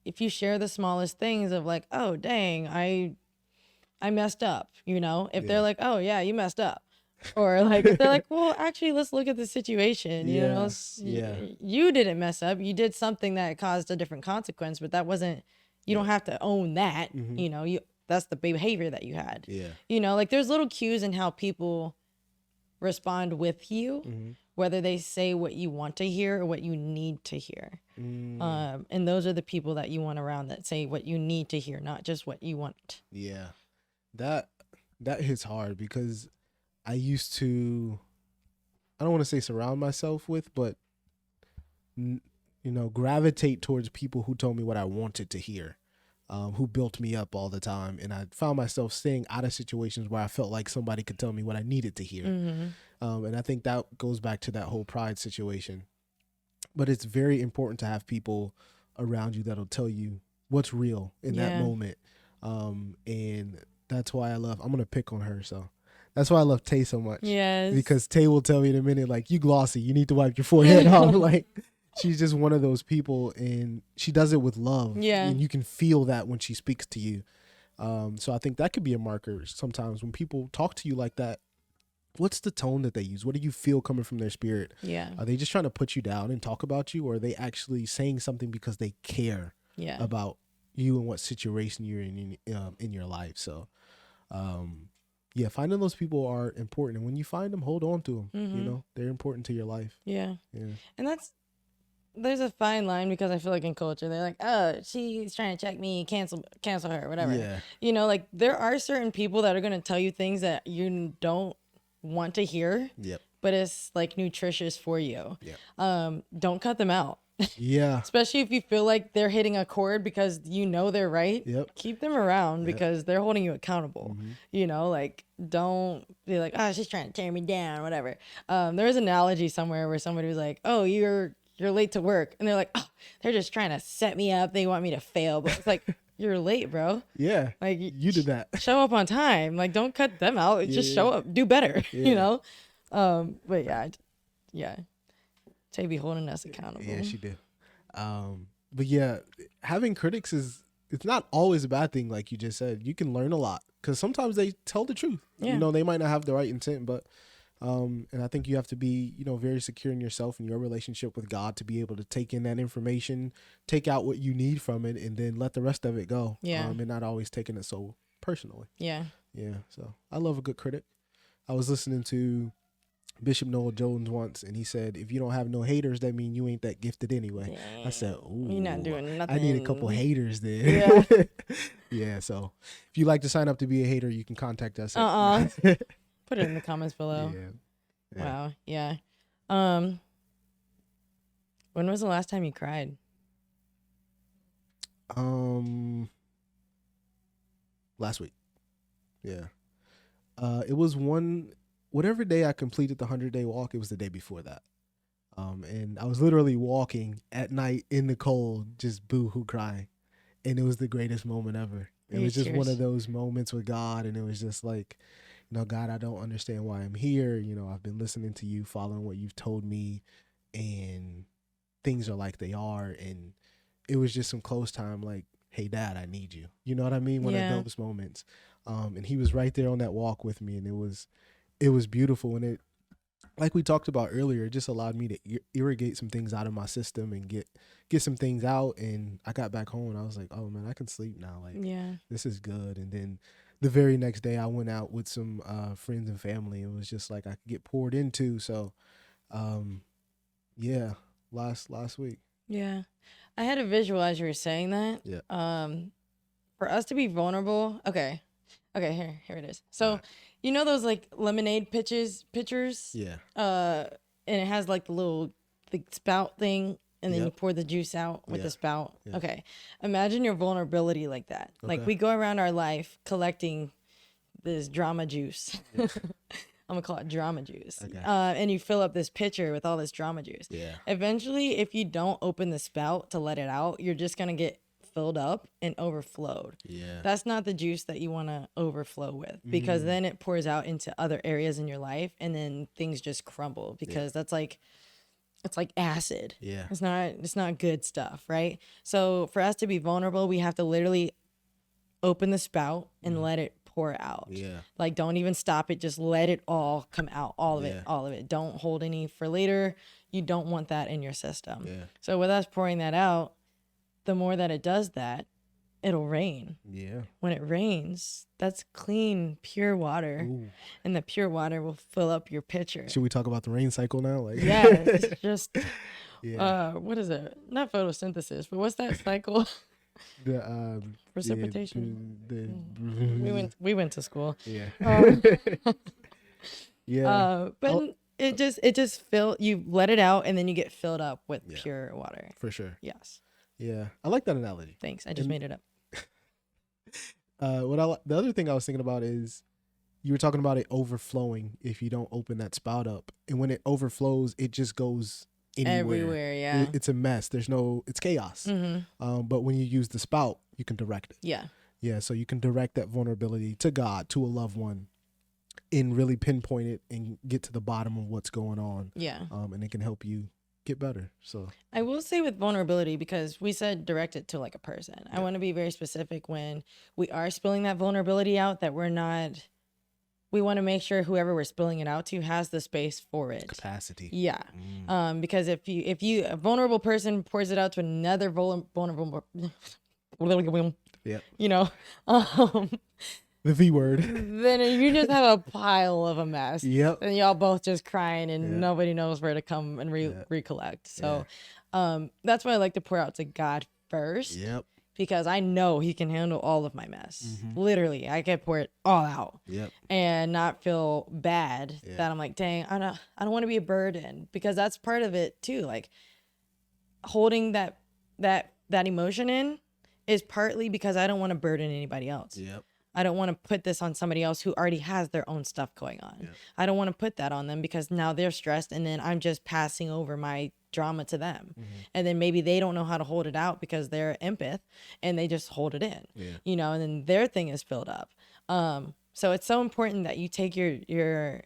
if you share the smallest things of like, oh dang, I messed up, you know? If they're like, oh yeah, you messed up. Or like if they're like, well, actually let's look at the situation, you know? You didn't mess up. You did something that caused a different consequence, but that wasn't you don't have to own that, you know, that's the behavior that you had. Yeah. You know, like there's little cues in how people respond with you, whether they say what you want to hear or what you need to hear. And those are the people that you want around that say what you need to hear, not just what you want. Yeah. That hits hard because I used to, I don't want to say surround myself with, but gravitate towards people who told me what I wanted to hear. Who built me up all the time. And I found myself staying out of situations where I felt like somebody could tell me what I needed to hear. And I think that goes back to that whole pride situation. But it's very important to have people around you that'll tell you what's real in that moment. And that's why I'm going to pick on her. So that's why I love Tay so much. Yes. Because Tay will tell me in a minute, like, you glossy, you need to wipe your forehead off. Like, she's just one of those people, and she does it with love. Yeah. And you can feel that when she speaks to you. So I think that could be a marker sometimes when people talk to you like that. What's the tone that they use? What do you feel coming from their spirit? Yeah. Are they just trying to put you down and talk about you, or are they actually saying something because they care about you and what situation you're in your life? So, finding those people are important. And when you find them, hold on to them. You know, they're important to your life. Yeah. Yeah. And there's a fine line because I feel like in culture, they're like, oh, she's trying to check me, cancel her, whatever. Yeah. You know, like there are certain people that are going to tell you things that you don't want to hear. Yep. But it's like nutritious for you. Yep. Don't cut them out. Yeah. Especially if you feel like they're hitting a chord because you know they're right. Yep. Keep them around because they're holding you accountable. You know, like don't be like, oh, she's trying to tear me down, whatever. There was an analogy somewhere where somebody was like, oh, you're late to work. And they're like, oh, they're just trying to set me up. They want me to fail. But it's like, you're late, bro. Yeah. Like you did that. Show up on time. Like don't cut them out. Just show up. Do better. You know? But yeah. Tay be holding us accountable. Yeah, she did. But yeah, having critics it's not always a bad thing. Like you just said, you can learn a lot because sometimes they tell the truth. Yeah. You know, they might not have the right intent, but and I think you have to be, very secure in yourself and your relationship with God to be able to take in that information, take out what you need from it, and then let the rest of it go. Yeah. And not always taking it so personally. Yeah. Yeah. So I love a good critic. I was listening to Bishop Noel Jones once, and he said, if you don't have no haters, that mean you ain't that gifted anyway. I said, ooh, you're not doing nothing. I need a couple haters there. Yeah. Yeah. So if you'd like to sign up to be a hater, you can contact us. Put it in the comments below. Yeah. Wow. Yeah. When was the last time you cried? Last week. Yeah. It was whatever day I completed the 100-day walk, it was the day before that. And I was literally walking at night in the cold, just boo-hoo crying. And it was the greatest moment ever. It was just one of those moments with God. And it was just like, God, I don't understand why I'm here. I've been listening to you, following what you've told me, and things are like they are. And it was just some close time, like, hey, Dad, I need you. You know what I mean? One of those moments. And he was right there on that walk with me. And it was beautiful. And it, like we talked about earlier, it just allowed me to irrigate some things out of my system and get some things out. And I got back home and I was like, oh man, I can sleep now. Like, this is good. And then the very next day I went out with some friends and family. It was just like I could get poured into. So, last week. Yeah. I had a visual as you were saying that. Yeah. For us to be vulnerable. Okay, here it is. So, you know those like lemonade pitchers? Yeah. And it has like the little spout thing and then you Yep. pour the juice out with Yeah. the spout. Yeah. Okay. Imagine your vulnerability like that. Like Okay. we go around our life collecting this drama juice. Yeah. I'm gonna call it drama juice. Okay. And you fill up this pitcher with all this drama juice. Yeah. Eventually, if you don't open the spout to let it out, you're just gonna get filled up and overflowed. Yeah. That's not the juice that you want to overflow with, because then it pours out into other areas in your life, and then things just crumble, because that's like, it's like acid. Yeah. It's not good stuff, right? So for us to be vulnerable, we have to literally open the spout and let it pour out. Yeah. Like, don't even stop it. Just let it all come out. All of Yeah. it. All of it. Don't hold any for later. You don't want that in your system. Yeah. So with us pouring that out, the more that it does that, it'll rain. Yeah. When it rains, that's clean, pure water. Ooh. And the pure water will fill up your pitcher. Should we talk about the rain cycle now? Like, Yeah, it's just, yeah. what is it? Not photosynthesis, but what's that cycle? The Precipitation. The We went to school. yeah. Um, Yeah. But it just you let it out, and then you get filled up with Yeah. pure water. For sure. Yes. Yeah. I like that analogy. Thanks. I just And- made it up. The other thing I was thinking about is you were talking about it overflowing if you don't open that spout up, and when it overflows, it just goes anywhere. Everywhere, yeah. It's a mess. It's chaos. Mm-hmm. But when you use the spout, you can direct it. Yeah. Yeah, so you can direct that vulnerability to God, to a loved one, and really pinpoint it and get to the bottom of what's going on. Yeah. And it can help you get better. So I will say with vulnerability, because we said direct it to like a person. I want to be very specific when we are spilling that vulnerability out, that we want to make sure whoever we're spilling it out to has the space for it. capacity. Yeah. Because if a vulnerable person pours it out to another vulnerable, Yeah. you know, The V word. then you just have a pile of a mess. Yep. And y'all both just crying, and Yeah. nobody knows where to come and recollect. So that's why I like to pour out to God first, Yep. because I know he can handle all of my mess. Literally, I can pour it all out Yep. and not feel bad that I'm like, dang, I don't want to be a burden, because that's part of it too. Like, holding that emotion in is partly because I don't want to burden anybody else. Yep. I don't want to put this on somebody else who already has their own stuff going on. Yeah. I don't want to put that on them, because now they're stressed, and then I'm just passing over my drama to them. And then maybe they don't know how to hold it out because they're empath, and they just hold it in. Yeah. And then their thing is filled up. So it's so important that you take your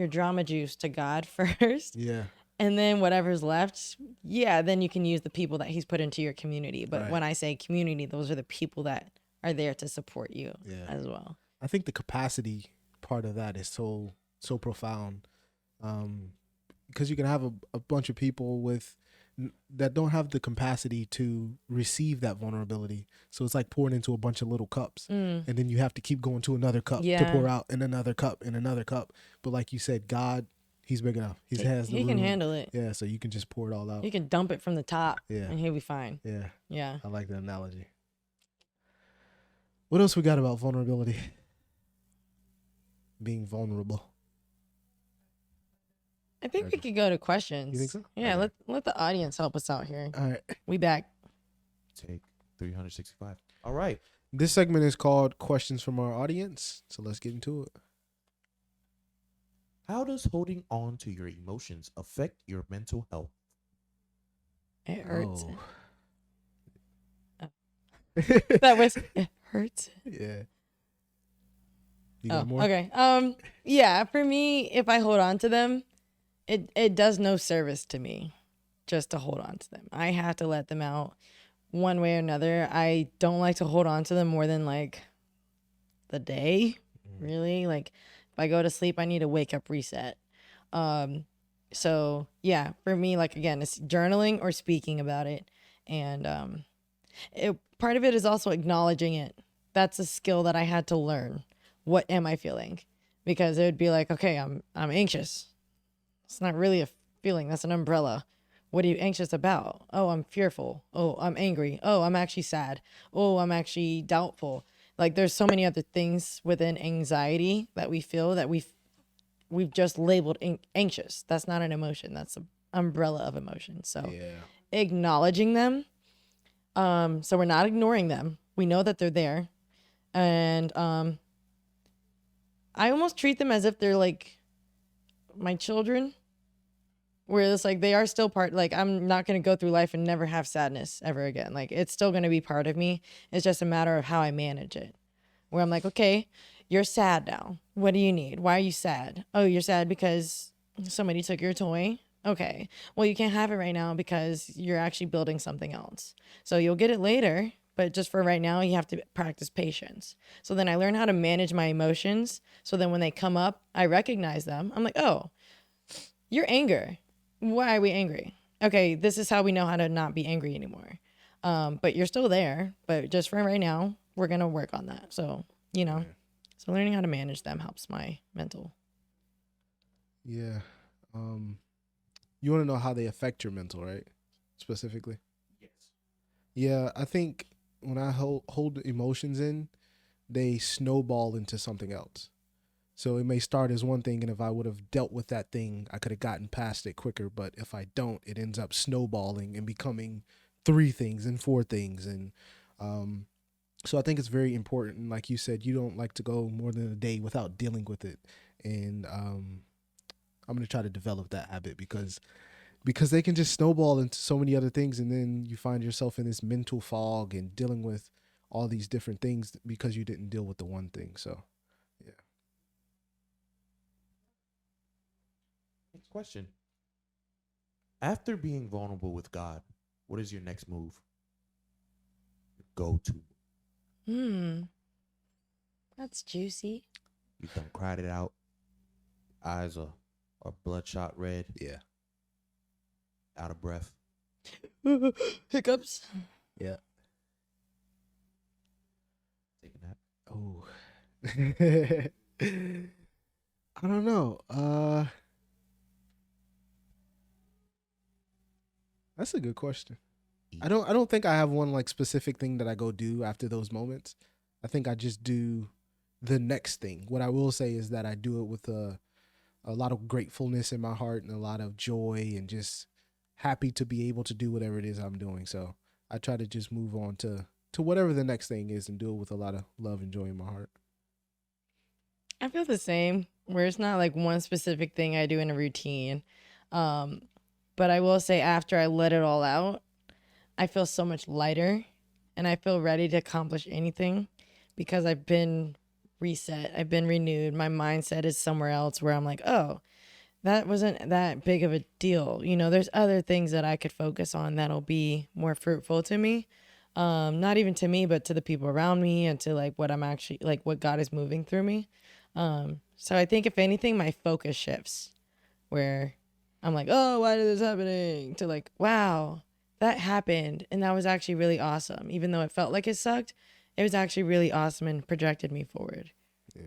drama juice to God first. Yeah. And then whatever's left, then you can use the people that he's put into your community. But Right. when I say community, those are the people that are there to support you Yeah. as well. I think the capacity part of that is so profound, because you can have a bunch of people that don't have the capacity to receive that vulnerability. So it's like pouring into a bunch of little cups, and then you have to keep going to another cup to Yeah. pour out, in another cup, in another cup. But like you said, God, he's big enough. He has the He can room. handle it. Yeah, so you can just pour it all out. You can dump it from the top, Yeah. and he'll be fine. Yeah, Yeah. I like the analogy. What else we got about vulnerability? Being vulnerable. I think we could go to questions. You think so? Yeah, Okay. let the audience help us out here. All right. We back. Take 365. All right. This segment is called Questions from Our Audience. So let's get into it. How does holding on to your emotions affect your mental health? It hurts. Oh. That was it hurts. Yeah. You Oh, got more? okay. Yeah, for me, if I hold on to them, it does no service to me just to hold on to them. I have to let them out one way or another. I don't like to hold on to them more than like the day, really. Like, if I go to sleep, I need to wake up reset. So yeah, for me, like, again, it's journaling or speaking about it. And part of it is also acknowledging it. That's a skill that I had to learn. What am I feeling? Because it would be like, okay, I'm anxious. It's not really a feeling. That's an umbrella. What are you anxious about? Oh, I'm fearful. Oh, I'm angry. Oh, I'm actually sad. Oh, I'm actually doubtful. Like, there's so many other things within anxiety that we feel that we've just labeled anxious. That's not an emotion. That's an umbrella of emotion. So Yeah. acknowledging them. So we're not ignoring them. We know that they're there. And I almost treat them as if they're like my children, where it's like they are still part. Like, I'm not going to go through life and never have sadness ever again. Like, it's still going to be part of me. It's just a matter of how I manage it. Where I'm like, okay, you're sad now. What do you need? Why are you sad? Oh, you're sad because somebody took your toy. Okay. Well, you can't have it right now because you're actually building something else. So you'll get it later, but just for right now, you have to practice patience. So then I learn how to manage my emotions. So then when they come up, I recognize them. I'm like, oh, you're anger. Why are we angry? Okay, this is how we know how to not be angry anymore. But you're still there. But just for right now, we're gonna work on that. So Yeah. so learning how to manage them helps my mental. Yeah. You want to know how they affect your mental, right? Specifically. Yes. Yeah, I think when I hold emotions in, they snowball into something else. So it may start as one thing, and if I would have dealt with that thing, I could have gotten past it quicker. But if I don't, it ends up snowballing and becoming three things and four things. And um, so I think it's very important. Like you said, you don't like to go more than a day without dealing with it. And I'm going to try to develop that habit because they can just snowball into so many other things, and then you find yourself in this mental fog and dealing with all these different things because you didn't deal with the one thing. So yeah. Next question. After being vulnerable with God, what is your next move? Go to. Hmm, that's juicy. You done cried it out. Eyes are bloodshot red, Yeah. out of breath. Hiccups. Yeah. Take a nap. Oh. I don't know. That's a good question. Eat. I don't think I have one like specific thing that I go do after those moments. I think I just do the next thing. What I will say is that I do it with a lot of gratefulness in my heart and a lot of joy and just happy to be able to do whatever it is I'm doing. So I try to just move on to whatever the next thing is and do it with a lot of love and joy in my heart. I feel the same. Where it's not like one specific thing I do in a routine. Um, but I will say after I let it all out, I feel so much lighter and I feel ready to accomplish anything because I've been reset. I've been renewed. My mindset is somewhere else where I'm like, oh, that wasn't that big of a deal. There's other things that I could focus on that'll be more fruitful to me. Not even to me, but to the people around me and to like what I'm actually like what God is moving through me. So I think if anything, my focus shifts where I'm like, oh, why is this happening? To like, wow, that happened. And that was actually really awesome. Even though it felt like it sucked, it was actually really awesome and projected me forward. Yeah.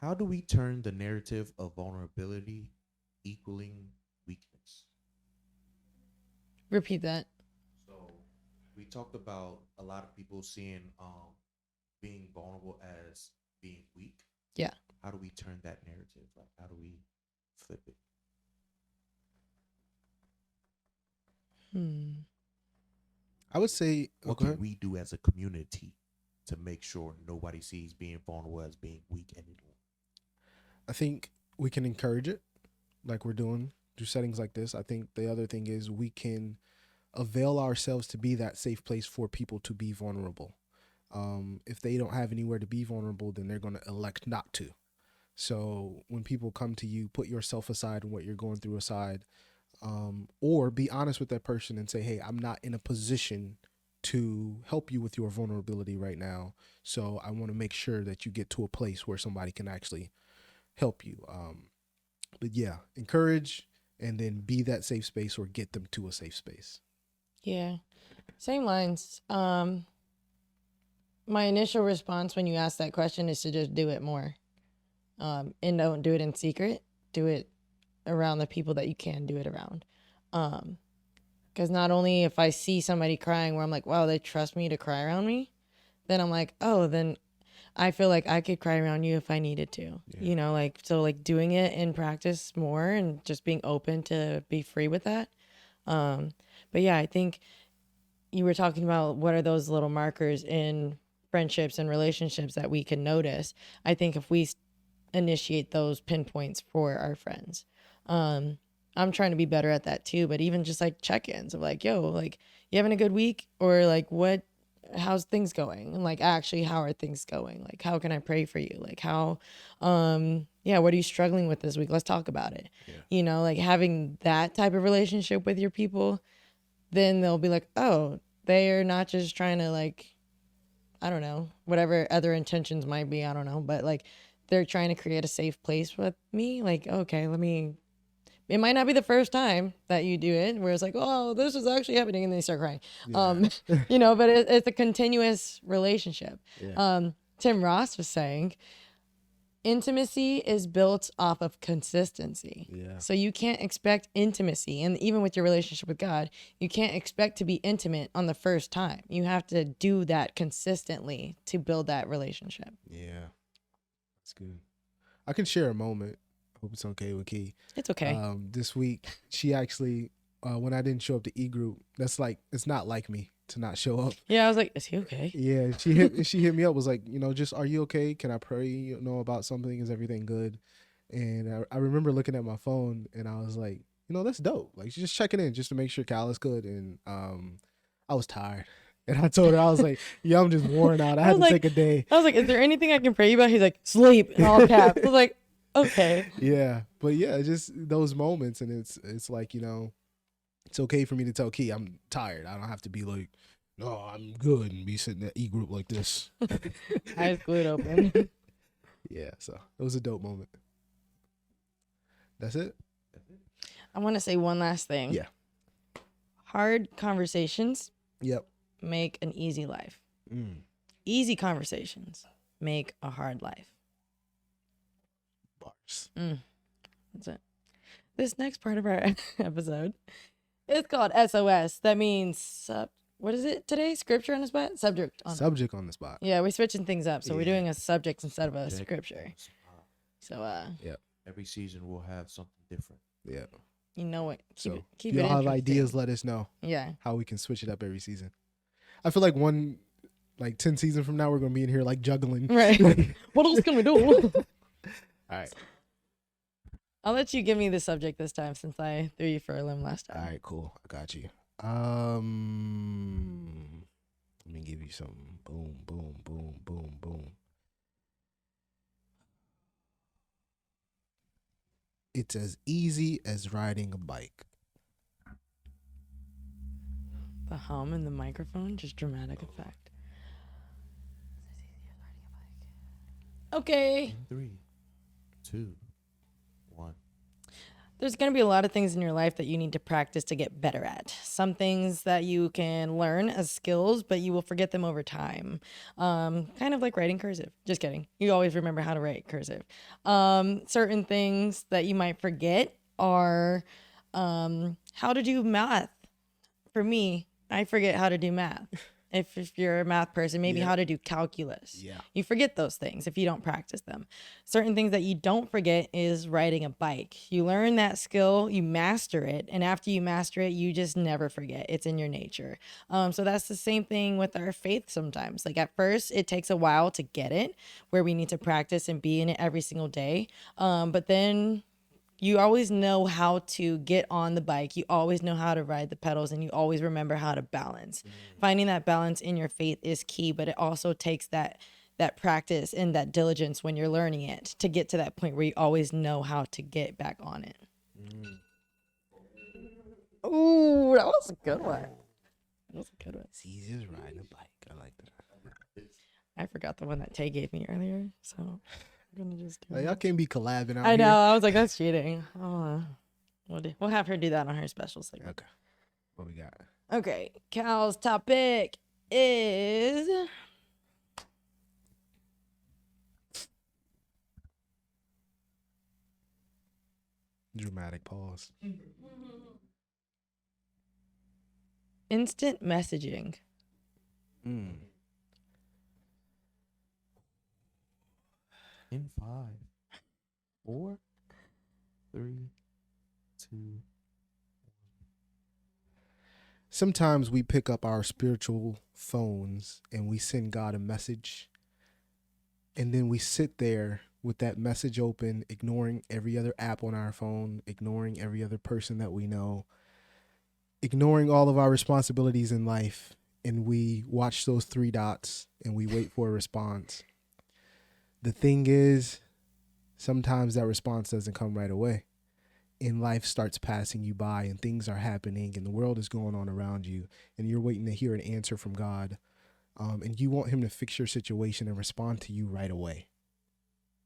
How do we turn the narrative of vulnerability equaling weakness? Repeat that. So we talked about a lot of people seeing being vulnerable as being weak. Yeah. How do we turn that narrative? Like how do we flip it? I would say What go can ahead. we do as a community to make sure nobody sees being vulnerable as being weak anymore? I think we can encourage it like we're doing through settings like this. I think the other thing is we can avail ourselves to be that safe place for people to be vulnerable. If they don't have anywhere to be vulnerable, then they're going to elect not to. So when people come to you, put yourself aside and what you're going through aside, or be honest with that person and say, hey, I'm not in a position to help you with your vulnerability right now. So I want to make sure that you get to a place where somebody can actually help you. But yeah, encourage and then be that safe space or get them to a safe space. Yeah. Same lines. My initial response when you ask that question is to just do it more. And don't do it in secret. Do it around the people that you can do it around. Because not only if I see somebody crying where I'm like, wow, they trust me to cry around me, then I'm like, oh, then I feel like I could cry around you if I needed to. Yeah. You know, like, so like doing it in practice more and just being open to be free with that. But yeah, I think you were talking about what are those little markers in friendships and relationships that we can notice. I think if we initiate those pinpoints for our friends, I'm trying to be better at that too. But even just like check-ins of like, yo, like, you having a good week? Or like, how's things going? And like, actually, how are things going? Like, how can I pray for you? Like, how, yeah, what are you struggling with this week? Let's talk about it. Yeah. You know, like having that type of relationship with your people, then they'll be like, oh, they're not just trying to like, I don't know, whatever other intentions might be, I don't know, but like they're trying to create a safe place with me. Like, okay, it might not be the first time that you do it where it's like, oh, this is actually happening, and then you start crying. You know, but it's a continuous relationship. Yeah. Tim Ross was saying intimacy is built off of consistency. Yeah. So you can't expect intimacy. And even with your relationship with God, you can't expect to be intimate on the first time. You have to do that consistently to build that relationship. Yeah. That's good. I can share a moment. Hope it's okay with Key. It's okay. This week, she actually, when I didn't show up to E group, it's not like me to not show up. Yeah, I was like, is he okay? Yeah, she hit me up, was like, just, are you okay? Can I pray, about something? Is everything good? And I remember looking at my phone and I was like, that's dope. Like, she's just checking in just to make sure Cal is good. And I was tired. And I told her, I was like, yeah, I'm just worn out. I had to take a day. I was like, is there anything I can pray you about? He's like, sleep, in all caps. I was like, okay. Yeah. But yeah, just those moments. And it's like, it's okay for me to tell Key I'm tired. I don't have to be like, no, I'm good, and be sitting at E group like this. Eyes glued open. Yeah, so it was a dope moment. That's it? I want to say one last thing. Yeah. Hard conversations Yep. make an easy life. Easy conversations make a hard life. Bars. That's it. This next part of our episode is called SOS. That means, what is it today? Scripture on the spot? Subject on the spot. Yeah, we're switching things up. So we're Yeah. doing a subject instead of a scripture. So, Yep. Every season we'll have something different. Yeah. You know what? So Keep if it y'all have interesting. ideas, let us know Yeah. how we can switch it up every season. I feel like 10 seasons from now, we're going to be in here like juggling. Right. What else can we do? All right. I'll let you give me the subject this time since I threw you for a limb last time. All right, cool. I got you. Let me give you something. Boom, boom, boom, boom, boom. It's as easy as riding a bike. The hum in the microphone, just dramatic effect. Okay. 3, 2, 1. There's going to be a lot of things in your life that you need to practice to get better at. Some things that you can learn as skills, but you will forget them over time. Kind of like writing cursive. Just kidding. You always remember how to write cursive. Certain things that you might forget are how to do math. For me, I forget how to do math. If you're a math person, maybe how to do calculus. Yeah. You forget those things if you don't practice them. Certain things that you don't forget is riding a bike. You learn that skill, you master it, and after you master it, you just never forget. It's in your nature. So that's the same thing with our faith sometimes. Like at first, it takes a while to get it, where we need to practice and be in it every single day. But then you always know how to get on the bike. You always know how to ride the pedals, and you always remember how to balance. Finding that balance in your faith is key, but it also takes that practice and that diligence when you're learning it to get to that point where you always know how to get back on it. Ooh, that was a good one. That was a good one. It's easy as riding a bike. I like that. I forgot the one that Tay gave me earlier, so I'm gonna just do Like, it. y'all can't be collabing out I know. here. I was like, that's cheating. We'll have her do that on her special segment. Okay. What we got? Okay, Cal's topic is Dramatic pause. instant messaging. In 5, 4, 3, 2. Sometimes we pick up our spiritual phones and we send God a message, and then we sit there with that message open, ignoring every other app on our phone, ignoring every other person that we know, ignoring all of our responsibilities in life, and we watch those three dots and we wait for a response. The thing is, sometimes that response doesn't come right away, and life starts passing you by, and things are happening, and the world is going on around you, and you're waiting to hear an answer from God, and you want him to fix your situation and respond to you right away.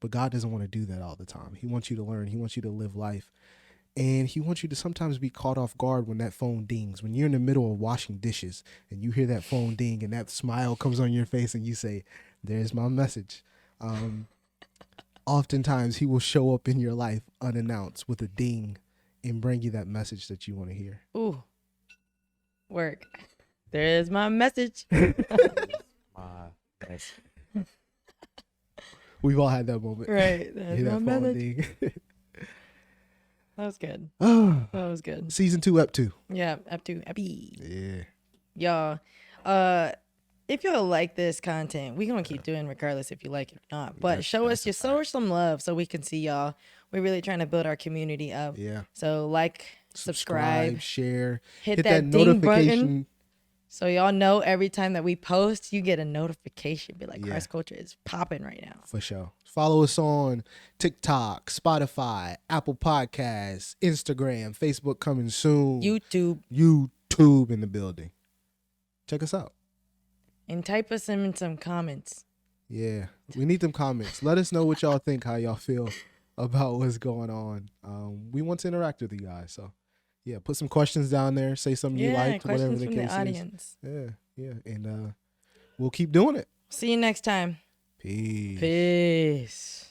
But God doesn't want to do that all the time. He wants you to learn. He wants you to live life. And he wants you to sometimes be caught off guard when that phone dings. When you're in the middle of washing dishes and you hear that phone ding and that smile comes on your face and you say, there's my message. Oftentimes he will show up in your life unannounced with a ding and bring you that message that you want to hear. Ooh, work. There's my message. My best. We've all had that moment. Right. There's Hear my that phone message. ding. That was good. Ah, That was good. Season 2, Ep 2. Yeah, up to happy. Yeah. Y'all, if y'all like this content, we're gonna keep doing regardless if you like it or not. But show us some love so we can see y'all. We're really trying to build our community up. Yeah. So like, subscribe, share, hit that ding notification button. So y'all know every time that we post, you get a notification. Be like, Yeah. Christ Culture is popping right now. For sure. Follow us on TikTok, Spotify, Apple Podcasts, Instagram, Facebook coming soon. YouTube. YouTube in the building. Check us out. And type us in some comments. Yeah. We need them comments. Let us know what y'all think, how y'all feel about what's going on. We want to interact with you guys. So, yeah, put some questions down there. Say something you liked, whatever questions the from case the audience. is. Yeah. And we'll keep doing it. See you next time. Peace. Peace.